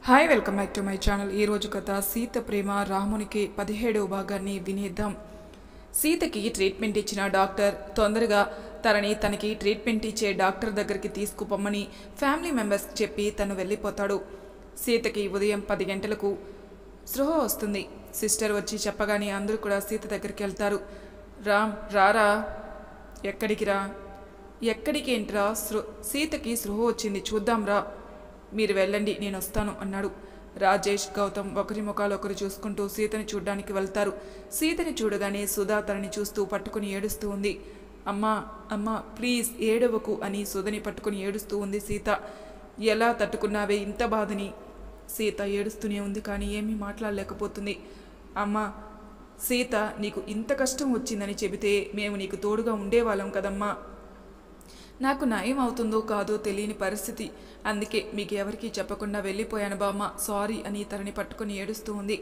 Hi welcome back to my channel. ఈరోజు కథ సీత ప్రేమ రామునికి 17వ భాగాన్ని వినేద్దాం. సీతకి ట్రీట్మెంట్ ఇచ్చిన డాక్టర్ తొందరగా తనకి ట్రీట్మెంట్ ఇచ్చే డాక్టర్ దగ్గరికి తీసుకుపోమ్మని ఫ్యామిలీ మెంబర్స్కి చెప్పి తను వెళ్ళిపోతాడు. సీతకి ఉదయం 10 గంటలకు స్పృహ వస్తుంది. సిస్టర్ వచ్చి చెప్పగానే అందరూ కూడా సీత దగ్గరికి వెళ్తారు. రామ్ రారా. ఎక్కడికి రా? ఎక్కడికి ఏంట్రా? సీతకి స్పృహ వచ్చింది, చూద్దాం రా. మీరు వెళ్ళండి, నేను వస్తాను అన్నాడు. రాజేష్, గౌతమ్ ఒకరి ముఖాలు ఒకరు చూసుకుంటూ సీతని చూడ్డానికి వెళ్తారు. సీతని చూడగానే సుధా తనని చూస్తూ పట్టుకుని ఏడుస్తూ ఉంది. అమ్మా అమ్మా ప్లీజ్ ఏడవకు అని సుధని పట్టుకుని ఏడుస్తూ ఉంది సీత. ఎలా తట్టుకున్నావే ఇంత బాధని? సీత ఏడుస్తూనే ఉంది, కానీ ఏమీ మాట్లాడలేకపోతుంది. అమ్మా సీత, నీకు ఇంత కష్టం వచ్చిందని చెబితే మేము నీకు తోడుగా ఉండేవాళ్ళం కదమ్మా. నాకు నయం అవుతుందో కాదో తెలియని పరిస్థితి, అందుకే మీకు ఎవరికీ చెప్పకుండా వెళ్ళిపోయాను బామ్మ, సారీ అని తనని పట్టుకుని ఏడుస్తూ ఉంది.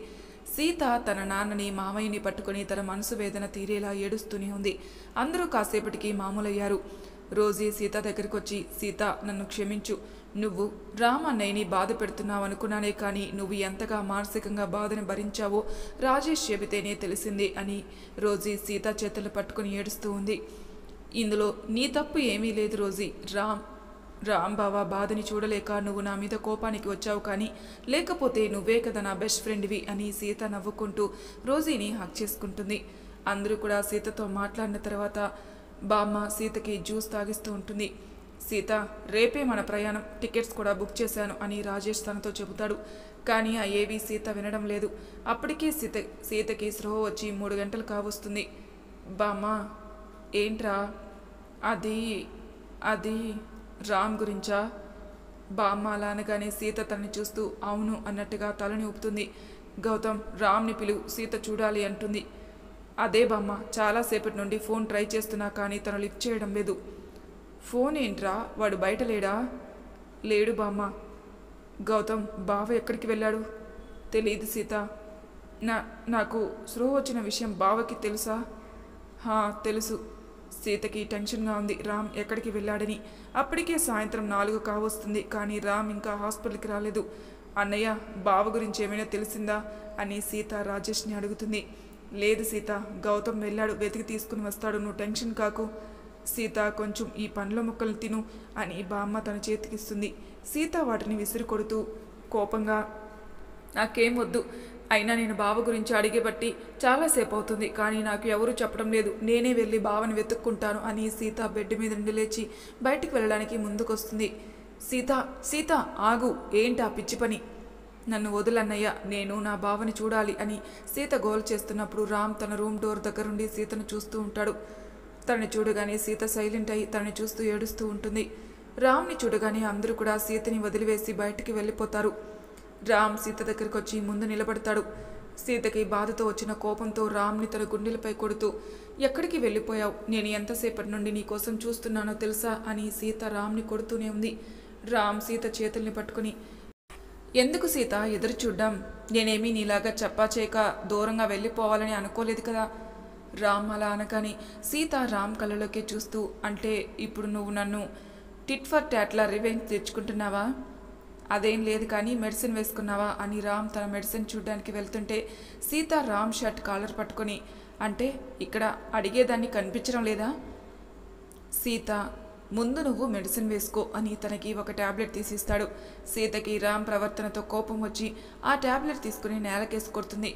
సీత తన నాన్నని మామయ్యని పట్టుకుని తన మనసు వేదన తీరేలా ఏడుస్తూనే ఉంది. అందరూ కాసేపటికి మామూలయ్యారు. రోజీ సీత దగ్గరికి వచ్చి, సీత నన్ను క్షమించు, నువ్వు రామన్నయ్యని బాధ పెడుతున్నావు అనుకున్నానే, కానీ నువ్వు ఎంతగా మానసికంగా బాధను భరించావో రాజేష్ చెబితేనే తెలిసింది అని రోజీ సీత చేతులు పట్టుకుని ఏడుస్తూ ఉంది. ఇందులో నీ తప్పు ఏమీ లేదు రోజీ. రామ్ బావా బాధని చూడలేక నువ్వు నా మీద కోపానికి వచ్చావు, కానీ లేకపోతే నువ్వే కదా నా బెస్ట్ ఫ్రెండ్వి అని సీత నవ్వుకుంటూ రోజీని హక్ చేసుకుంటుంది. అందరూ కూడా సీతతో మాట్లాడిన తర్వాత బామ్మ సీతకి జ్యూస్ తాగిస్తూ ఉంటుంది. సీత, రేపే మన ప్రయాణం, టికెట్స్ కూడా బుక్ చేశాను అని రాజేష్ తనతో చెబుతాడు. కానీ ఆ ఏవీ సీత వినడం లేదు. అప్పటికే సీతకి స్పృహ వచ్చి 3 గంటలు కావస్తుంది. బామ్మ ఏంట్రా? అది రామ్ గురించా? బామ్మ అలా అనగానే సీత తనని చూస్తూ అవును అన్నట్టుగా తలని ఊపుతుంది. గౌతమ్, రామ్ని పిలువు, సీత చూడాలి అంటుంది. అదే బామ్మ, చాలాసేపటి నుండి ఫోన్ ట్రై చేస్తున్నా కానీ తను లిఫ్ట్ చేయడం లేదు. ఫోన్ ఏంట్రా, వాడు బయట లేడా? లేడు బామ్మ. గౌతమ్, బావ ఎక్కడికి వెళ్ళాడు? తెలియదు సీత. నాకు స్పృహ వచ్చిన విషయం బావకి తెలుసా? తెలుసు. సీతకి టెన్షన్గా ఉంది, రామ్ ఎక్కడికి వెళ్ళాడని. అప్పటికే సాయంత్రం 4 కావస్తుంది, కానీ రామ్ ఇంకా హాస్పిటల్కి రాలేదు. అన్నయ్య, బావ గురించి ఏమైనా తెలిసిందా అని సీత రాజేష్ని అడుగుతుంది. లేదు సీత, గౌతమ్ వెళ్ళాడు, వెతికి తీసుకుని వస్తాడు, నువ్వు టెన్షన్ కాకు. సీత, కొంచెం ఈ పండ్ల ముక్కలు తిను అని బామ్మ తన చేతికిస్తుంది. సీత వాటిని విసిరి కొడుతూ కోపంగా, నాకేం వద్దు, అయినా నేను బావ గురించి అడిగేబట్టి చాలాసేపు అవుతుంది, కానీ నాకు ఎవరూ చెప్పడం లేదు, నేనే వెళ్ళి బావని వెతుక్కుంటాను అని సీత బెడ్ మీద నుండి లేచి బయటికి వెళ్ళడానికి ముందుకొస్తుంది. సీత ఆగు, ఏంటా పిచ్చి పని? నన్ను వదులన్నయ్య, నేను నా బావని చూడాలి అని సీత గోల్ చేస్తున్నప్పుడు రామ్ తన రూమ్ డోర్ దగ్గరుండి సీతను చూస్తూ ఉంటాడు. తనని చూడగానే సీత సైలెంట్ అయి తనని చూస్తూ ఏడుస్తూ ఉంటుంది. రామ్ని చూడగానే అందరూ కూడా సీతని వదిలివేసి బయటికి వెళ్ళిపోతారు. రామ్ సీత దగ్గరికి వచ్చి ముందు నిలబడతాడు. సీతకి బాధతో వచ్చిన కోపంతో రామ్ని తన గుండెలపై కొడుతూ, ఎక్కడికి వెళ్ళిపోయావు? నేను ఎంతసేపటి నుండి నీ కోసం చూస్తున్నానో తెలుసా అని సీత రామ్ని కొడుతూనే ఉంది. రామ్ సీత చేతుల్ని పట్టుకుని, ఎందుకు సీత ఎదురు చూడ్డం? నేనేమీ నీలాగా చెప్పా చేయక దూరంగా వెళ్ళిపోవాలని అనుకోలేదు కదా. రామ్ అలా అనగానే సీత రామ్ కళ్ళలోకి చూస్తూ, అంటే ఇప్పుడు నువ్వు నన్ను టిట్ ఫర్ టాట్లా రివెంజ్ తెచ్చుకుంటున్నావా? అదేం లేదు, కానీ మెడిసిన్ వేసుకున్నావా అని రామ్ తన మెడిసిన్ చూడ్డానికి వెళ్తుంటే సీత రామ్ షర్ట్ కాలర్ పట్టుకొని, అంటే ఇక్కడ అడిగేదాన్ని కనిపించడం లేదా? సీత, ముందు నువ్వు మెడిసిన్ వేసుకో అని తనకి ఒక ట్యాబ్లెట్ తీసిస్తాడు. సీతకి రామ్ ప్రవర్తనతో కోపం వచ్చి ఆ ట్యాబ్లెట్ తీసుకుని నేలకేసి కొడుతుంది.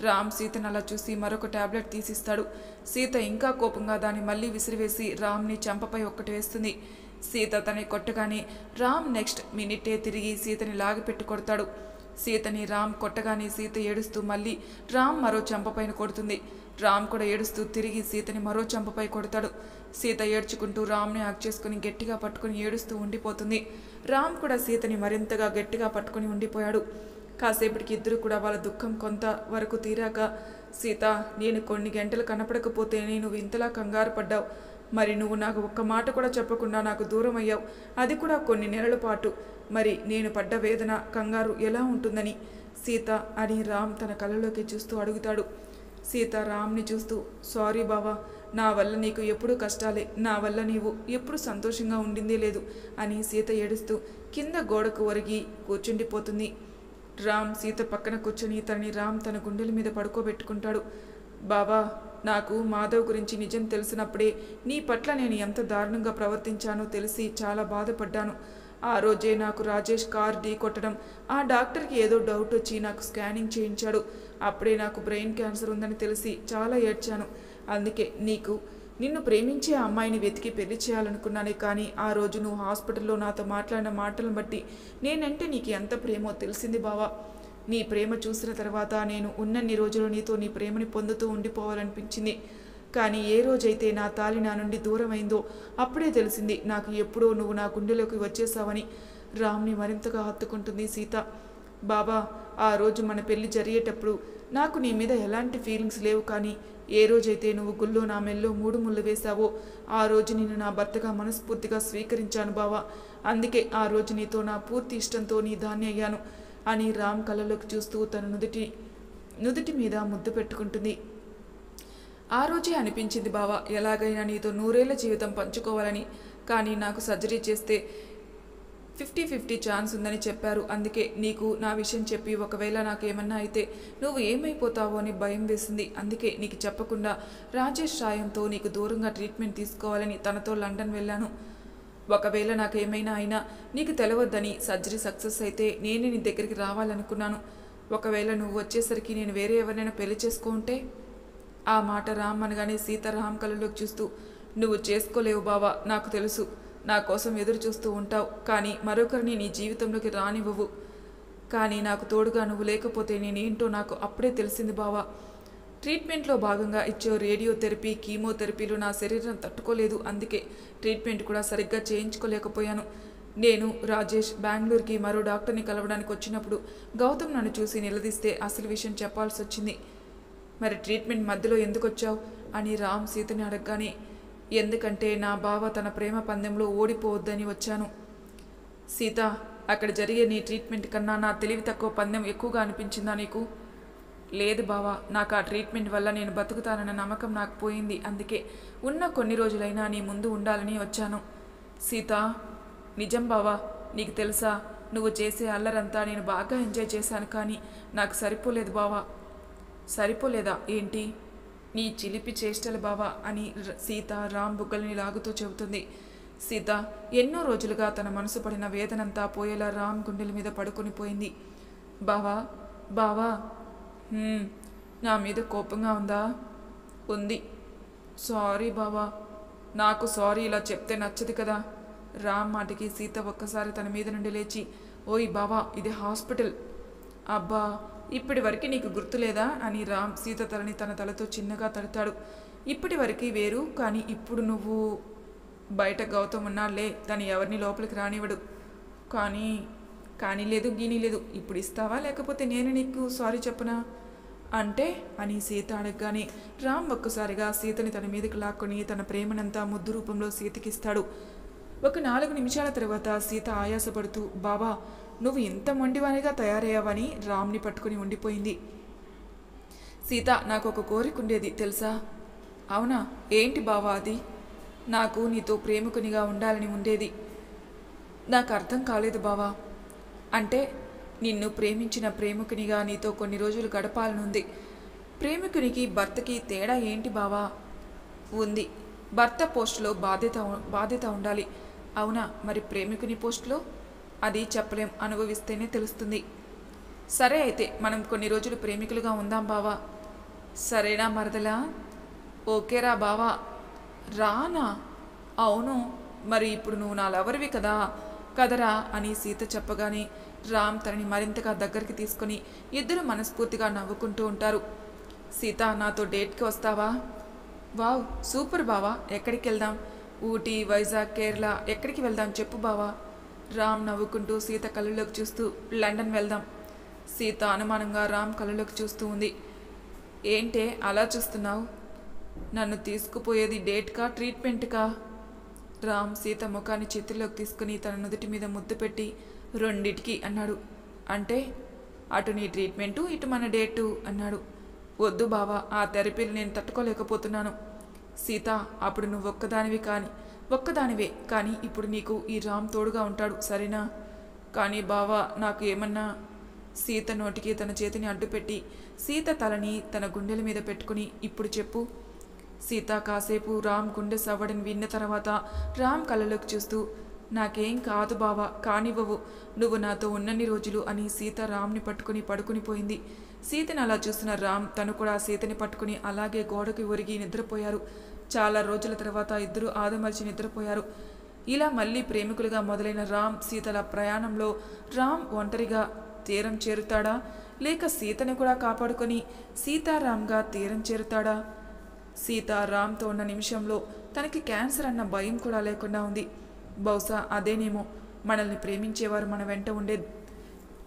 రామ్ సీతను అలా చూసి మరొక ట్యాబ్లెట్ తీసిస్తాడు. సీత ఇంకా కోపంగా దాన్ని మళ్ళీ విసిరివేసి రామ్ని చెంపపై ఒక్కటి వేస్తుంది. సీత తనని కొట్టగానే రామ్ నెక్స్ట్ మినిటే తిరిగి సీతని లాగిపెట్టి కొడతాడు. సీతని రామ్ కొట్టగానే సీత ఏడుస్తూ మళ్ళీ రామ్ మరో చెంపపైన కొడుతుంది. రామ్ కూడా ఏడుస్తూ తిరిగి సీతని మరో చెంపపై కొడతాడు. సీత ఏడ్చుకుంటూ రామ్ని హగ్ చేసుకుని గట్టిగా పట్టుకుని ఏడుస్తూ ఉండిపోతుంది. రామ్ కూడా సీతని మరింతగా గట్టిగా పట్టుకుని ఉండిపోయాడు. కాసేపటికి ఇద్దరు కూడా వాళ్ళ దుఃఖం కొంత వరకు తీరాక, సీత, నేను కొన్ని గంటలు కనపడకపోతే నువ్వు ఇంతలా కంగారు పడ్డావు, మరి నువ్వు నాకు ఒక్క మాట కూడా చెప్పకుండా నాకు దూరం అయ్యావు, అది కూడా కొన్ని నెలల పాటు. మరి నేను పడ్డ వేదన కంగారు ఎలా ఉంటుందని సీత అని రామ్ తన కళ్ళలోకి చూస్తూ అడుగుతాడు. సీత రామ్ని చూస్తూ, సారీ బావా, నా వల్ల నీకు ఎప్పుడూ కష్టాలే, నా వల్ల నీవు ఎప్పుడు సంతోషంగా ఉండిందే లేదు అని సీత ఏడుస్తూ కింద గోడకు ఒరిగి కూర్చుండిపోతుంది. రామ్ సీత పక్కన కూర్చొని రామ్ తన గుండెల మీద పడుకోబెట్టుకుంటాడు. బావా, నాకు మాధవ్ గురించి నిజం తెలిసినప్పుడే నీ పట్ల నేను ఎంత దారుణంగా ప్రవర్తించానో తెలిసి చాలా బాధపడ్డాను. ఆ రోజే నాకు రాజేష్ కార్ ఢీ కొట్టడం, ఆ డాక్టర్కి ఏదో డౌట్ వచ్చి నాకు స్కానింగ్ చేయించాడు. అప్పుడే నాకు బ్రెయిన్ క్యాన్సర్ ఉందని తెలిసి చాలా ఏడ్చాను. అందుకే నిన్ను ప్రేమించే ఆ అమ్మాయిని వెతికి పెళ్లి చేయాలనుకున్నానే. కానీ ఆ రోజు నువ్వు హాస్పిటల్లో నాతో మాట్లాడిన మాటలను బట్టి నేనంటే నీకు ఎంత ప్రేమో తెలిసింది బావా. నీ ప్రేమ చూసిన తర్వాత నేను ఉన్నన్ని రోజులు నీతో నీ ప్రేమని పొందుతూ ఉండిపోవాలనిపించింది. కానీ ఏ రోజైతే నా తాలి నా నుండి దూరమైందో అప్పుడే తెలిసింది నాకు ఎప్పుడో నువ్వు నా గుండెలోకి వచ్చేసావని. రామ్ని మరింతగా హత్తుకుంటుంది సీత. బాబా, ఆ రోజు మన పెళ్లి జరిగేటప్పుడు నాకు నీ మీద ఎలాంటి ఫీలింగ్స్ లేవు. కానీ ఏ రోజైతే నువ్వు గుళ్ళో నా మెల్లో 3 ముళ్ళు వేశావో ఆ రోజు నిన్ను నా భర్తగా మనస్ఫూర్తిగా స్వీకరించాను బావా. అందుకే ఆ రోజు నీతో నా పూర్తి ఇష్టంతో నీ దాన్ని అయ్యాను అని రామ్ కళ్ళలోకి చూస్తూ తన నుదుటి మీద ముద్దు పెట్టుకుంటుంది. ఆ రోజే అనిపించింది బావా, ఎలాగైనా నీతో 100 ఏళ్ల జీవితం పంచుకోవాలని. కానీ నాకు సర్జరీ చేస్తే 50-50 ఛాన్స్ ఉందని చెప్పారు. అందుకే నీకు నా విషయం చెప్పి ఒకవేళ నాకేమన్నా అయితే నువ్వు ఏమైపోతావో అని భయం వేసింది. అందుకే నీకు చెప్పకుండా రాజేష్ సాయంతో నీకు దూరంగా ట్రీట్మెంట్ తీసుకోవాలని తనతో లండన్ వెళ్ళాను. ఒకవేళ నాకేమైనా అయినా నీకు తెలవద్దని, సర్జరీ సక్సెస్ అయితే నేనే నీ దగ్గరికి రావాలనుకున్నాను. ఒకవేళ నువ్వు వచ్చేసరికి నేను వేరే ఎవరినైనా పెళ్లి చేసుకుంటే. ఆ మాట రామ్ అనగానే సీత రామ్ కళ్ళలోకి చూస్తూ, నువ్వు చేసుకోలేవు బావా, నాకు తెలుసు. నా కోసం ఎదురు చూస్తూ ఉంటావు, కానీ మరొకరిని నీ జీవితంలోకి రానివ్వవు. కానీ నాకు తోడుగా నువ్వు లేకపోతే నేనేంటో నాకు అప్పుడే తెలిసింది బావా. ట్రీట్మెంట్లో భాగంగా ఇచ్చే రేడియోథెరపీ, కీమోథెరపీలు నా శరీరం తట్టుకోలేదు. అందుకే ట్రీట్మెంట్ కూడా సరిగ్గా చేయించుకోలేకపోయాను. నేను రాజేష్ బెంగళూరుకి మరో డాక్టర్ని కలవడానికి వచ్చినప్పుడు గౌతమ్ నన్ను చూసి నిలదీస్తే అసలు విషయం చెప్పాల్సి వచ్చింది. మరి ట్రీట్మెంట్ మధ్యలో ఎందుకు వచ్చావు అని రామ్ సీతని అడగగానే, ఎందుకంటే నా బావ తన ప్రేమ పందెంలో ఓడిపోవద్దని వచ్చాను. సీత, అక్కడ జరిగే నీ ట్రీట్మెంట్ కన్నా నా తెలివి తక్కువ పందెం ఎక్కువగా అనిపించిందా నీకు? లేదు బావా, నాకు ఆ ట్రీట్మెంట్ వల్ల నేను బతుకుతానన్న నమ్మకం నాకు పోయింది. అందుకే ఉన్న కొన్ని రోజులైనా నీ ముందు ఉండాలని వచ్చాను. సీత, నిజం బావా, నీకు తెలుసా, నువ్వు చేసే అల్లరంతా నేను బాగా ఎంజాయ్ చేశాను. కానీ నాకు సరిపోలేదు బావా. సరిపోలేదా ఏంటి? నీ చిలిపి చేష్టలు బావా అని సీత రామ్ బుగ్గల్ని లాగుతూ చెబుతుంది. సీత ఎన్నో రోజులుగా తన మనసు పడిన వేదనంతా పోయేలా రామ్ గుండెల మీద పడుకొని పోయింది. బావా, బావా, నా మీద కోపంగా ఉందా? ఉంది. సారీ బావా. నాకు సారీ ఇలా చెప్తే నచ్చదు కదా. రామ్ మాటకి సీత ఒక్కసారి తన మీద నుండి లేచి, ఓయ్ బావా, ఇది హాస్పిటల్. అబ్బా, ఇప్పటి వరకు నీకు గుర్తులేదా అని రామ్ సీత తలని తన తలతో చిన్నగా తడతాడు. ఇప్పటి వరకు వేరు, కానీ ఇప్పుడు నువ్వు బయట గౌతమ్ ఉన్నాళ్లే, తను ఎవరిని లోపలికి రానివ్వడు. కానీ లేదు, గీనీ లేదు. ఇప్పుడు ఇస్తావా లేకపోతే నేను నీకు సారీ చెప్పనా అంటే అని సీత అడగగానే రామ్ ఒక్కసారిగా సీతని తన మీదకి లాక్కొని తన ప్రేమనంతా ముద్దు రూపంలో సీతకిస్తాడు. ఒక 4 నిమిషాల తర్వాత సీత ఆయాసపడుతూ, బావా, నువ్వు ఇంత మొండివానిగా తయారయ్యావని రామ్ని పట్టుకుని ఉండిపోయింది. సీత, నాకు ఒక కోరిక ఉండేది తెలుసా? అవునా, ఏంటి బావా అది? నాకు నీతో ప్రేమికునిగా ఉండాలని ఉండేది. నాకు అర్థం కాలేదు బావా. అంటే నిన్ను ప్రేమించిన ప్రేమికునిగా నీతో కొన్ని రోజులు గడపాలనుంది. ప్రేమికునికి భర్తకి తేడా ఏంటి బావా? ఉంది. భర్త పోస్టులో బాధ్యత ఉండాలి. అవునా, మరి ప్రేమికుని పోస్టులో? అది చెప్పలేం, అనుభవిస్తేనే తెలుస్తుంది. సరే అయితే మనం కొన్ని రోజులు ప్రేమికులుగా ఉందాం బావా. సరేనా మరదలా? ఓకేరా బావా. రానా? అవును, మరి ఇప్పుడు నువ్వు నా లవర్వి కదరా అని సీత చెప్పగానే రామ్ తనని మరింతగా దగ్గరికి తీసుకొని ఇద్దరు మనస్ఫూర్తిగా నవ్వుకుంటూ ఉంటారు. సీత, నాతో డేట్కి వస్తావా? వావ్, సూపర్ బావా. ఎక్కడికి వెళ్దాం? ఊటీ, వైజాగ్, కేరళ, ఎక్కడికి వెళ్దాం చెప్పు బావా. రామ్ నవ్వుకుంటూ సీత కళ్ళలోకి చూస్తూ, లండన్ వెళ్దాం. సీత అనుమానంగా రామ్ కళ్ళలోకి చూస్తూ ఉంది. ఏంటే అలా చూస్తున్నావు? నన్ను తీసుకుపోయేది డేట్కా ట్రీట్మెంట్కా? రామ్ సీత ముఖాన్ని చేతుల్లోకి తీసుకుని తన నుదుటి మీద ముద్దు పెట్టి, రెండిటికి అన్నాడు. అంటే అటు నీ ట్రీట్మెంటు, ఇటు మన డేటు అన్నాడు. వద్దు బావా, ఆ థెరపీలు నేను తట్టుకోలేకపోతున్నాను. సీత, అప్పుడు నువ్వు ఒక్కదానివే కానీ ఇప్పుడు నీకు ఈ రామ్ తోడుగా ఉంటాడు, సరేనా? కానీ బావా, నాకు ఏమన్నా? సీత నోటికి తన చేతిని అడ్డుపెట్టి సీత తలని తన గుండెల మీద పెట్టుకుని ఇప్పుడు చెప్పు. సీత కాసేపు రామ్ గుండె సవ్వడిని విన్న తర్వాత రామ్ కళ్ళలోకి చూస్తూ నాకేం కాదు బావా, కానివ్వవు, నువ్వు నాతో ఉన్నన్ని రోజులు అని సీత రామ్ని పట్టుకుని పడుకునిపోయింది. సీతని అలా చూసిన రామ్ తను కూడా సీతని పట్టుకుని అలాగే గోడకి ఒరిగి నిద్రపోయారు. చాలా రోజుల తర్వాత ఇద్దరు ఆదమర్చి నిద్రపోయారు. ఇలా మళ్ళీ ప్రేమికులుగా మొదలైన రామ్ సీతల ప్రయాణంలో రామ్ ఒంటరిగా తీరం చేరుతాడా, లేక సీతని కూడా కాపాడుకొని సీతారామ్గా తీరం చేరుతాడా? సీత రామ్తో ఉన్న నిమిషంలో తనకి క్యాన్సర్ అన్న భయం కూడా లేకుండా ఉంది. బహుశా అదేనేమో మనల్ని ప్రేమించేవారు మన వెంట ఉండే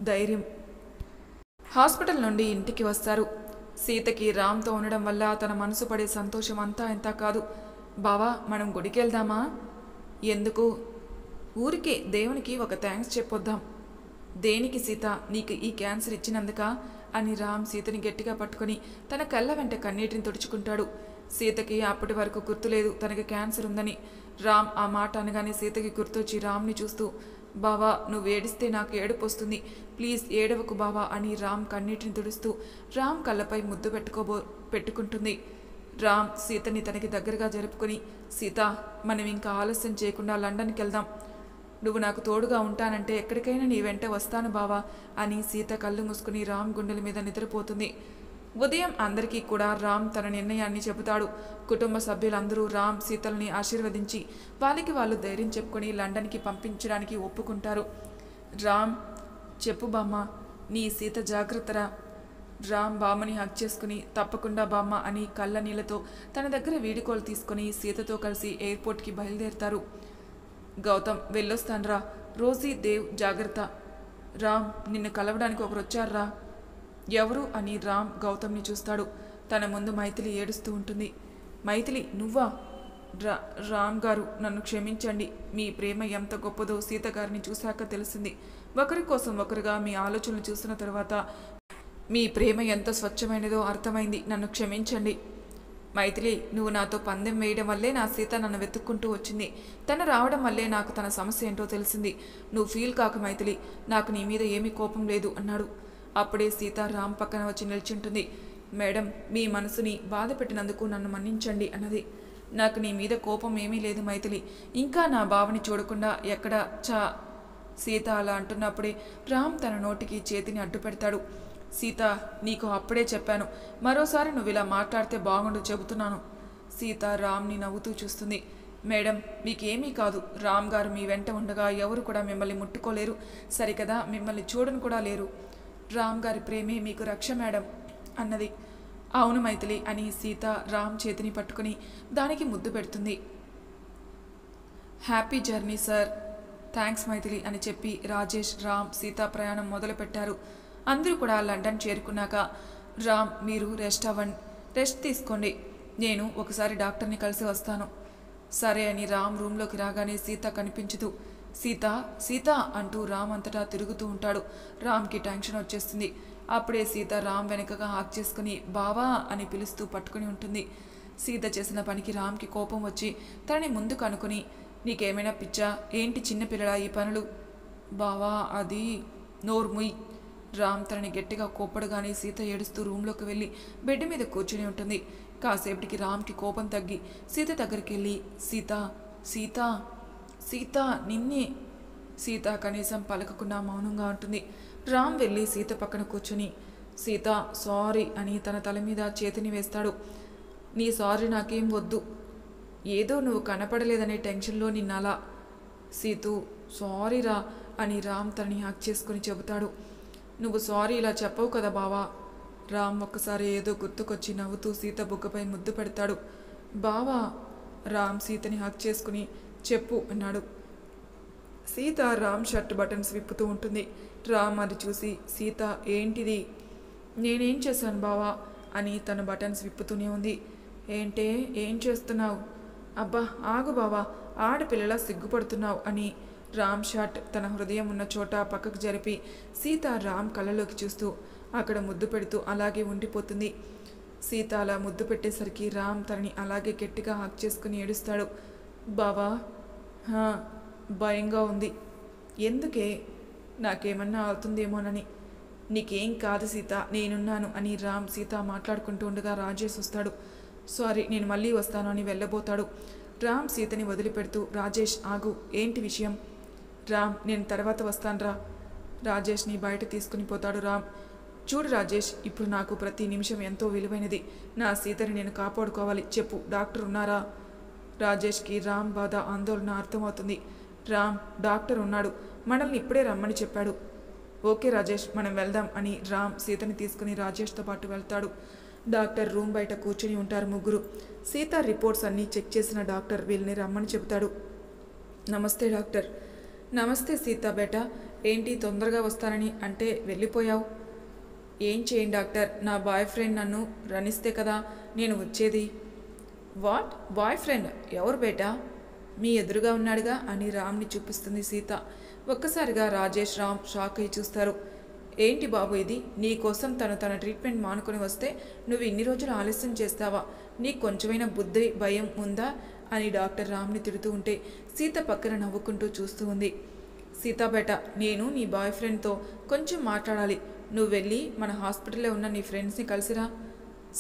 ధైర్యం. హాస్పిటల్ నుండి ఇంటికి వస్తారు. సీతకి రామ్తో ఉండడం వల్ల తన మనసు పడే సంతోషం అంతా ఇంతా కాదు. బావా, మనం గుడికి వెళ్దామా? ఎందుకు? ఊరికే దేవునికి ఒక థ్యాంక్స్ చెప్పొద్దాం. దేనికి సీత, నీకు ఈ క్యాన్సర్ ఇచ్చినందుక అని రామ్ సీతని గట్టిగా పట్టుకొని తన కళ్ళ వెంట కన్నీటిని తుడుచుకుంటాడు. సీతకి అప్పటి వరకు గుర్తులేదు తనకి క్యాన్సర్ ఉందని. రామ్ ఆ మాట అనగానే సీతకి గుర్తొచ్చి రామ్ని చూస్తూ బావా, నువ్వు ఏడిస్తే నాకు ఏడుపు వస్తుంది, ప్లీజ్ ఏడవకు బావా అని రామ్ కన్నీటిని తుడుస్తూ రామ్ కళ్ళపై ముద్దు పెట్టుకుంటుంది. రామ్ సీతని తనకి దగ్గరగా జరుపుకొని సీత, మనం ఇంకా ఆలస్యం చేయకుండా లండన్కి వెళ్దాం. నువ్వు నాకు తోడుగా ఉంటానంటే ఎక్కడికైనా నీ వెంట వస్తాను బావా అని సీత కళ్ళు మూసుకుని రామ్ గుండెల మీద నిద్రపోతుంది. ఉదయం అందరికీ కూడా రామ్ తన నిర్ణయాన్ని చెబుతాడు. కుటుంబ సభ్యులందరూ రామ్ సీతల్ని ఆశీర్వదించి వాళ్ళకి వాళ్ళు ధైర్యం చెప్పుకొని లండన్కి పంపించడానికి ఒప్పుకుంటారు. రామ్, చెప్పు బామ్మ, నీ సీత జాగ్రత్తరా. రామ్ బామ్మని హక్ చేసుకుని తప్పకుండా బామ్మ అని కళ్ళ నీళ్లతో తన దగ్గర వీడికోలు తీసుకుని సీతతో కలిసి ఎయిర్పోర్ట్కి బయలుదేరుతారు. గౌతమ్, వెళ్ళొస్తాన్రా. రోజీ, దేవ్ జాగ్రత్త. రామ్, నిన్ను కలవడానికి ఒకరు వచ్చారా? ఎవరు అని రామ్ గౌతమ్ని చూస్తాడు. తన ముందు మైథిలి ఏడుస్తూ ఉంటుంది. మైథిలి, నువ్వా? రామ్ గారు, నన్ను క్షమించండి. మీ ప్రేమ ఎంత గొప్పదో సీత గారిని చూశాక తెలిసింది. ఒకరి కోసం ఒకరుగా మీ ఆలోచనలు చూసిన తర్వాత మీ ప్రేమ ఎంత స్వచ్ఛమైనదో అర్థమైంది. నన్ను క్షమించండి. మైథిలి, నువ్వు నాతో పందెం వేయడం వల్లే నా సీత నన్ను వెతుక్కుంటూ వచ్చింది. తను రావడం వల్లే నాకు తన సమస్య ఏంటో తెలిసింది. నువ్వు ఫీల్ కాక మైథిలి, నాకు నీ మీద ఏమీ కోపం లేదు అన్నాడు. అప్పుడే సీత రామ్ పక్కన వచ్చి నిల్చుంటుంది. మేడం, మీ మనసుని బాధ పెట్టినందుకు నన్ను మన్నించండి అన్నది. నాకు నీ మీద కోపం ఏమీ లేదు మైథిలి. ఇంకా నా బావని చూడకుండా ఎక్కడ సీత అలా అంటున్నప్పుడే రామ్ తన నోటికి చేతిని అడ్డు పెడతాడు. సీత, నీకు అప్పుడే చెప్పాను, మరోసారి నువ్వు ఇలా మాట్లాడితే బాగుండు చెబుతున్నాను. సీత రామ్ని నవ్వుతూ చూస్తుంది. మేడం, మీకేమీ కాదు. రామ్ గారు మీ వెంట ఉండగా ఎవరు కూడా మిమ్మల్ని ముట్టుకోలేరు, సరికదా మిమ్మల్ని చూడను కూడా లేరు. రామ్ గారి ప్రేమే మీకు రక్ష మేడం అన్నది. అవును మైథిలి అని సీత రామ్ చేతిని పట్టుకుని దానికి ముద్దు పెడుతుంది. Happy journey sir. Thanks Maithili అని చెప్పి రాజేష్, రామ్, సీత ప్రయాణం మొదలుపెట్టారు. అందరూ కూడా లండన్ చేరుకున్నాక రామ్, మీరు రెస్ట్ తీసుకోండి, నేను ఒకసారి డాక్టర్ని కలిసి వస్తాను. సరే అని రామ్ రూమ్లోకి రాగానే సీత కనిపించదు. సీత సీత అంటూ రామ్ అంతటా తిరుగుతూ ఉంటాడు. రామ్కి టెన్షన్ వచ్చేస్తుంది. అప్పుడే సీత రామ్ వెనకగా హాక్ చేసుకుని బావా అని పిలుస్తూ పట్టుకుని ఉంటుంది. సీత చేసిన పనికి రామ్కి కోపం వచ్చి తనని ముందుకు అనుకుని నీకేమైనా పిచ్చా ఏంటి, చిన్నపిల్లడా ఈ పనులు? బావా అది నోర్ముయ్. రామ్ తనని గట్టిగా కోప్పడగానే సీత ఏడుస్తూ రూమ్లోకి వెళ్ళి బెడ్ మీద కూర్చుని ఉంటుంది. కాసేపటికి రామ్కి కోపం తగ్గి సీత దగ్గరికి వెళ్ళి సీత సీత సీత నిన్నే. సీత కనీసం పలకకుండా మౌనంగా ఉంటుంది. రామ్ వెళ్ళి సీత పక్కన కూర్చుని సీత సారీ అని తన తల మీద చేతిని వేస్తాడు. నీ సారీ నాకేం వద్దు, ఏదో నువ్వు కనపడలేదనే టెన్షన్లో నిన్నలా. సీతు సారీరా అని రామ్ తనని హక్ చేసుకుని చెబుతాడు. నువ్వు సారీ ఇలా చెప్పవు కదా బావా. రామ్ ఒక్కసారి ఏదో గుర్తుకొచ్చి నవ్వుతూ సీత బుగ్గపై ముద్దు పెడతాడు. బావా. రామ్ సీతని హక్ చేసుకుని చెప్పు అన్నాడు. సీత రామ్ షర్ట్ బటన్స్ విప్పుతూ ఉంటుంది. రామ్ అది చూసి సీత ఏంటిది? నేనేం చేశాను బావా అని తన బటన్స్ విప్పుతూనే ఉంది. ఏంటే ఏం చేస్తున్నావు? అబ్బా ఆగు బావా, ఆడపిల్లలా సిగ్గుపడుతున్నావు అని రామ్ షర్ట్ తన హృదయం ఉన్న చోట పక్కకు జరిపి సీత రామ్ కళ్ళలోకి చూస్తూ అక్కడ ముద్దు పెడుతూ అలాగే ఉండిపోతుంది. సీత అలా ముద్దు పెట్టేసరికి రామ్ తనని అలాగే గట్టిగా హక్ చేసుకుని ఏడుస్తాడు. బావా, భయంగా ఉంది. ఎందుకే? నాకేమన్నా అవుతుందేమోనని. నీకేం కాదు సీత, నేనున్నాను అని రామ్ సీత మాట్లాడుకుంటూ ఉండగా రాజేష్ వస్తాడు. సారీ, నేను మళ్ళీ వస్తాను అని వెళ్ళబోతాడు. రామ్ సీతని వదిలిపెడుతూ, రాజేష్ ఆగు, ఏంటి విషయం? రామ్, నేను తర్వాత వస్తానురా. రాజేష్ని బయట తీసుకుని పోతాడు రామ్. చూడు రాజేష్, ఇప్పుడు నాకు ప్రతి నిమిషం ఎంతో విలువైనది. నా సీతని నేను కాపాడుకోవాలి. చెప్పు, డాక్టర్ ఉన్నారా? రాజేష్కి రామ్ బాధ, ఆందోళన అర్థమవుతుంది. రామ్, డాక్టర్ ఉన్నాడు, మనల్ని ఇప్పుడే రమ్మని చెప్పాడు. ఓకే రాజేష్, మనం వెళ్దాం అని రామ్ సీతని తీసుకుని రాజేష్తో పాటు వెళ్తాడు. డాక్టర్ రూమ్ బయట కూర్చుని ఉంటారు ముగ్గురు. సీత రిపోర్ట్స్ అన్నీ చెక్ చేసిన డాక్టర్ వీళ్ళని రమ్మని చెబుతాడు. నమస్తే డాక్టర్. నమస్తే సీత బేటా, ఏంటి తొందరగా వస్తానని అంటే వెళ్ళిపోయావు? ఏం చేయండి డాక్టర్, నా బాయ్ ఫ్రెండ్ నన్ను రనిస్తే కదా నేను వచ్చేది. What boy friend? ఎవరు బేటా? మీ ఎదురుగా ఉన్నాడుగా అని రామ్ని చూపిస్తుంది సీత. ఒక్కసారిగా రాజేష్ రామ్ షాక్ అయి చూస్తారు. ఏంటి బాబు ఇది? నీ కోసం తన ట్రీట్మెంట్ మానుకొని వస్తే నువ్వు ఇన్ని రోజులు ఆలస్యం చేస్తావా? నీకు కొంచెమైనా బుద్ధి భయం ఉందా అని డాక్టర్ రామ్ని తిడుతూ ఉంటే సీత పక్కన నవ్వుకుంటూ చూస్తూ ఉంది. సీత బేట, నేను నీ బాయ్ ఫ్రెండ్తో కొంచెం మాట్లాడాలి. నువ్వు వెళ్ళి మన హాస్పిటల్లో ఉన్న నీ ఫ్రెండ్స్ని కలిసిరా.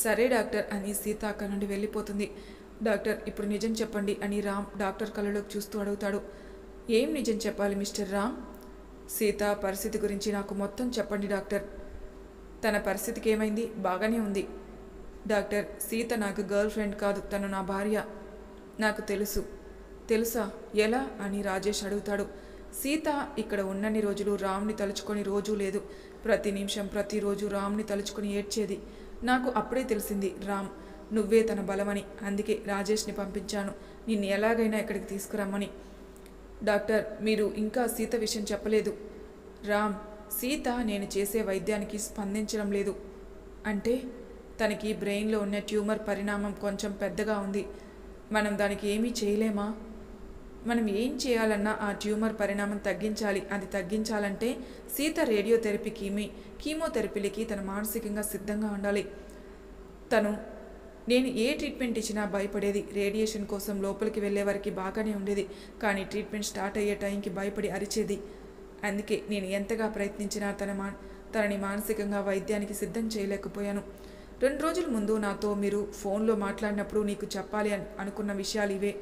సరే డాక్టర్ అని సీత అక్కడి నుండి వెళ్ళిపోతుంది. డాక్టర్, ఇప్పుడు నిజం చెప్పండి అని రామ్ డాక్టర్ కళ్ళలోకి చూస్తూ అడుగుతాడు. ఏం నిజం చెప్పాలి మిస్టర్ రామ్? సీత పరిస్థితి గురించి నాకు మొత్తం చెప్పండి డాక్టర్. తన పరిస్థితికి ఏమైంది? బాగానే ఉంది డాక్టర్. సీత నాకు గర్ల్ ఫ్రెండ్ కాదు, తను నా భార్య. నాకు తెలుసు. తెలుసా? ఎలా అని రాజేష్ అడుగుతాడు. సీత ఇక్కడ ఉన్నన్ని రోజులు రామ్ని తలుచుకొని రోజూ లేదు. ప్రతి నిమిషం ప్రతిరోజు రామ్ని తలుచుకొని ఏడ్చేది. నాకు అప్పుడే తెలిసింది రామ్ నువ్వే తన బలమని. అందుకే రాజేష్ని పంపించాను, నిన్ను ఎలాగైనా ఇక్కడికి తీసుకురమ్మని. డాక్టర్, మీరు ఇంకా సీత విషయం చెప్పలేదు. రామ్, సీత నేను చేసే వైద్యానికి స్పందించడం లేదు. అంటే తనకి బ్రెయిన్లో ఉన్న ట్యూమర్ పరిణామం కొంచెం పెద్దగా ఉంది. మనం దానికి ఏమీ చేయలేమా? మనం ఏం చేయాలన్నా ఆ ట్యూమర్ పరిణామం తగ్గించాలి. అది తగ్గించాలంటే సీత రేడియోథెరపీ కీమోథెరపీలకి తను మానసికంగా సిద్ధంగా ఉండాలి. నేను ఏ ట్రీట్మెంట్ ఇచ్చినా భయపడేది. రేడియేషన్ కోసం లోపలికి వెళ్ళే వరకు బాగానే ఉండేది, కానీ ట్రీట్మెంట్ స్టార్ట్ అయ్యే టైంకి భయపడి అరిచేది. అందుకే నేను ఎంతగా ప్రయత్నించినా తనని మానసికంగా వైద్యానికి సిద్ధం చేయలేకపోయాను. 2 రోజుల ముందు నాతో మీరు ఫోన్లో మాట్లాడినప్పుడు నీకు చెప్పాలి అనుకున్న విషయాలు ఇవే.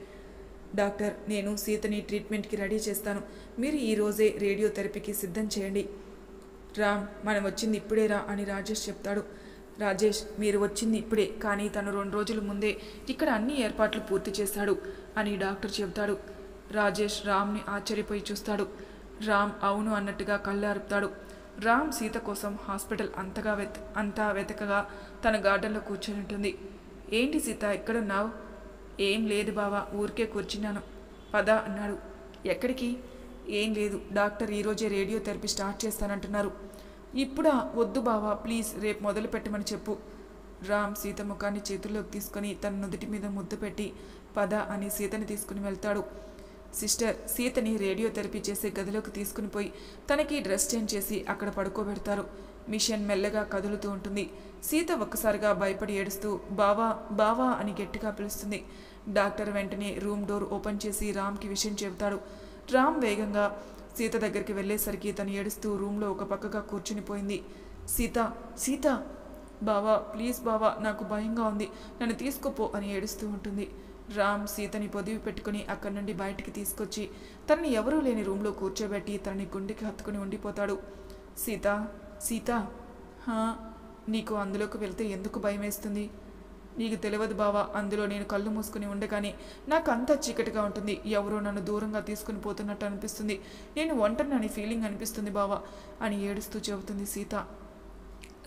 డాక్టర్, నేను సీతని ట్రీట్మెంట్కి రెడీ చేస్తాను. మీరు ఈరోజే రేడియోథెరపీకి సిద్ధం చేయండి. రామ్, మనం వచ్చింది ఇప్పుడేరా అని రాజేష్ చెప్తాడు. రాజేష్, మీరు వచ్చింది ఇప్పుడే, కానీ తను 2 రోజుల ముందే ఇక్కడ అన్ని ఏర్పాట్లు పూర్తి చేశాడు అని డాక్టర్ చెబుతాడు. రాజేష్ రామ్ని ఆశ్చర్యపోయి చూస్తాడు. రామ్ అవును అన్నట్టుగా కళ్ళారుపుతాడు. రామ్ సీత కోసం హాస్పిటల్ అంతా వెతకగా తన గార్డెన్లో కూర్చొని ఉంటుంది. ఏంటి సీత ఎక్కడున్నావు? ఏం లేదు బావా, ఊరికే కూర్చున్నాను. పద అన్నాడు. ఎక్కడికి? ఏం లేదు, డాక్టర్ ఈరోజే రేడియోథెరపీ స్టార్ట్ చేస్తానంటున్నారు. ఇప్పుడా? వద్దు బావా, ప్లీజ్ రేపు మొదలు పెట్టమని చెప్పు. రామ్ సీత ముఖాన్ని చేతుల్లోకి తీసుకొని తన నుదుటి మీద ముద్దు పెట్టి పద అని సీతని తీసుకుని వెళ్తాడు. సిస్టర్ సీతని రేడియోథెరపీ చేసే గదిలోకి తీసుకుని పోయి తనకి డ్రెస్ చేంజ్ చేసి అక్కడ పడుకోబెడతారు. మిషన్ మెల్లగా కదులుతూ ఉంటుంది. సీత ఒక్కసారిగా భయపడి ఏడుస్తూ బావా బావా అని గట్టిగా పిలుస్తుంది. డాక్టర్ వెంటనే రూమ్ డోర్ ఓపెన్ చేసి రామ్కి విషయం చెబుతాడు. రామ్ వేగంగా సీత దగ్గరికి వెళ్ళేసరికి తను ఏడుస్తూ రూమ్లో ఒక పక్కగా కూర్చుని పోయింది. సీత సీత బావా ప్లీజ్ బావా, నాకు భయంగా ఉంది, నన్ను తీసుకుపో అని ఏడుస్తూ ఉంటుంది. రామ్ సీతని పొదివి పెట్టుకుని అక్కడి నుండి బయటికి తీసుకొచ్చి తనని ఎవరూ లేని రూమ్లో కూర్చోబెట్టి తనని గుండెకి హత్తుకుని ఉండిపోతాడు. సీత సీత, నీకు అందులోకి వెళ్తే ఎందుకు భయం వేస్తుంది? నీకు తెలియదు బావా, అందులో నేను కళ్ళు మూసుకుని ఉండగానే నాకు అంతా చీకటిగా ఉంటుంది. ఎవరో నన్ను దూరంగా తీసుకుని పోతున్నట్టు అనిపిస్తుంది. నేను ఒంటరినని ఫీలింగ్ అనిపిస్తుంది బావా అని ఏడుస్తూ చెబుతుంది సీత.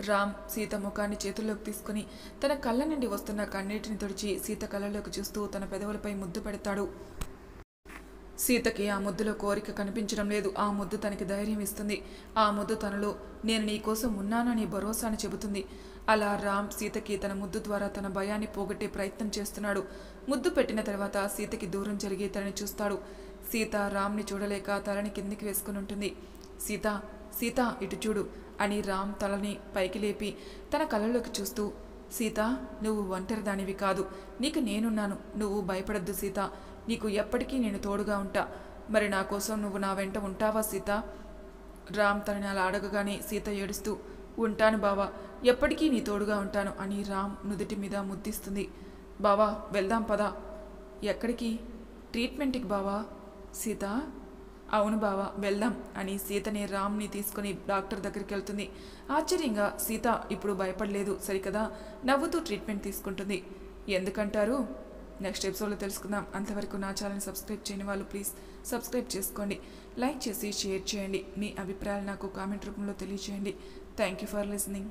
రామ్ సీత ముఖాన్ని చేతుల్లోకి తీసుకుని తన కళ్ళ నుండి వస్తున్న కన్నీటిని తుడిచి సీత కళ్ళలోకి చూస్తూ తన పెదవులపై ముద్దు పెడతాడు. సీతకి ఆ ముద్దులో కోరిక కనిపించడం లేదు. ఆ ముద్దు తనకి ధైర్యం ఇస్తుంది. ఆ ముద్దు తనలో నేను నీ కోసం ఉన్నానని భరోసాని చెబుతుంది. అలా రామ్ సీతకి తన ముద్దు ద్వారా తన భయాన్ని పోగొట్టే ప్రయత్నం చేస్తున్నాడు. ముద్దు పెట్టిన తర్వాత సీతకి దూరం జరిగి తనని చూస్తాడు. సీత రామ్ని చూడలేక తలని కిందికి వేసుకుని ఉంటుంది. సీత సీత ఇటు చూడు అని రామ్ తలని పైకి లేపి తన కళ్ళలోకి చూస్తూ, సీత నువ్వు ఒంటరిదానివి కాదు, నీకు నేనున్నాను, నువ్వు భయపడద్దు సీత, నీకు ఎప్పటికీ నేను తోడుగా ఉంటా. మరి నా కోసం నువ్వు నా వెంట ఉంటావా సీత? రామ్ తనని అలా అడగగానే సీత ఏడుస్తూ, ఉంటాను బావా, ఎప్పటికీ నీ తోడుగా ఉంటాను అని రామ్ నుదుటి మీద ముద్దిస్తుంది. బావా వెళ్దాం పదా. ఎక్కడికి? ట్రీట్మెంట్కి బావా. సీత, అవును బావా వెళ్దాం అని సీతని రామ్ని తీసుకుని డాక్టర్ దగ్గరికి వెళ్తుంది. ఆశ్చర్యంగా సీత ఇప్పుడు భయపడలేదు సరికదా, నవ్వుతూ ట్రీట్మెంట్ తీసుకుంటుంది. ఎందుకంటారు? నెక్స్ట్ ఎపిసోడ్లో తెలుసుకుందాం. అంతవరకు నా ఛానల్ని సబ్స్క్రైబ్ చేయని వాళ్ళు ప్లీజ్ సబ్స్క్రైబ్ చేసుకోండి, లైక్ చేసి షేర్ చేయండి, మీ అభిప్రాయాలు నాకు కామెంట్ రూపంలో తెలియజేయండి. Thank you for listening.